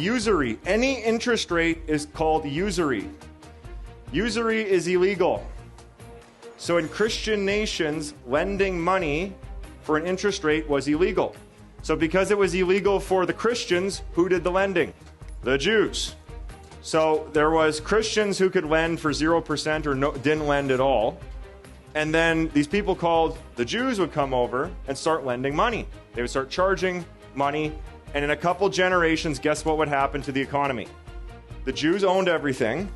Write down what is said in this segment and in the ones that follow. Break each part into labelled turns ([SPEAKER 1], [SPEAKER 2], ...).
[SPEAKER 1] usury. Any interest rate is called usury. Usury is illegal. So in Christian nations, lending money for an interest rate was illegal. So because it was illegal for the Christians, who did the lending? The Jews. So there was Christians who could lend for 0% or didn't lend at all. And then these people called the Jews would come over and start lending money. They would start charging money. And in a couple generations, guess what would happen to the economy? The Jews owned everything.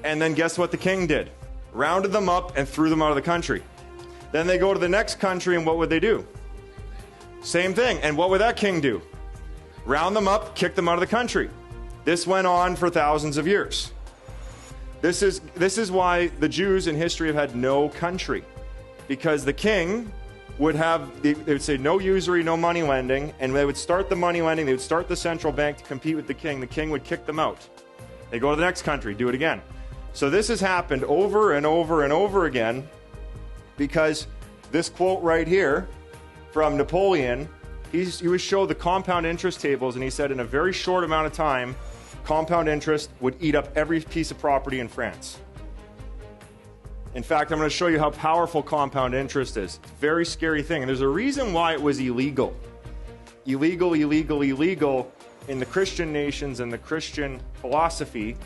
[SPEAKER 1] And then guess what the king did? Rounded them up and threw them out of the country. Then they go to the next country, and what would they do? Same thing. And what would that king do? Round them up, kick them out of the country. This went on for thousands of years. This is why the Jews in history have had no country. Because the king would have, they would say no usury, no money lending, and they would start the money lending, they would start the central bank to compete with the king would kick them out. They go to the next country, do it again. So this has happened over and over and over again because this quote right here from Napoleon, he would show the compound interest tables, and he said in a very short amount of time, compound interest would eat up every piece of property in France. In fact, I'm going to show you how powerful compound interest is. It's a very scary thing, and there's a reason why it was illegal. Illegal in the Christian nations and the Christian philosophy,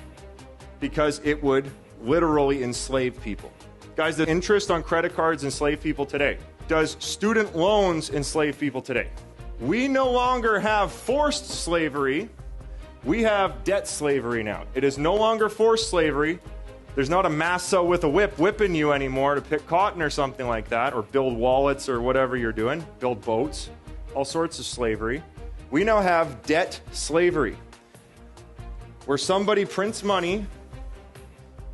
[SPEAKER 1] because it would literally enslave people. Guys, the interest on credit cards enslave people today. Does student loans enslave people today? We no longer have forced slavery. We have debt slavery now. It is no longer forced slavery. There's not a massa with a whip whipping you anymore to pick cotton or something like that, or build wallets or whatever you're doing, build boats, all sorts of slavery. We now have debt slavery, where somebody prints money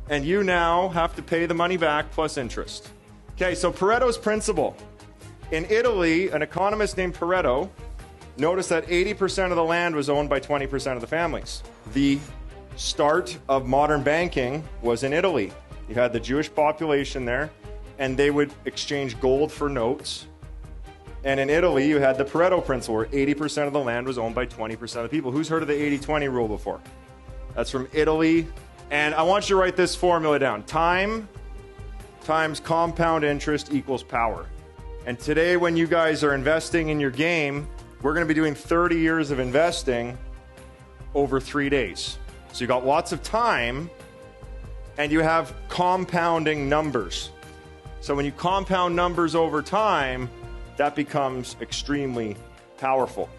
[SPEAKER 1] and you now have to pay the money back plus interest. Okay, so Pareto's principle. In Italy, an economist named Pareto noticed that 80% of the land was owned by 20% of the families. The start of modern banking was in Italy. You had the Jewish population there, and they would exchange gold for notes. And in Italy, you had the Pareto principle, where 80% of the land was owned by 20% of the people. Who's heard of the 80-20 rule before? That's from Italy. And I want you to write this formula down. Time times compound interest equals power. And today, when you guys are investing in your game, we're going to be doing 30 years of investing over 3 days. So you got lots of time, and you have compounding numbers. So when you compound numbers over time, that becomes extremely powerful.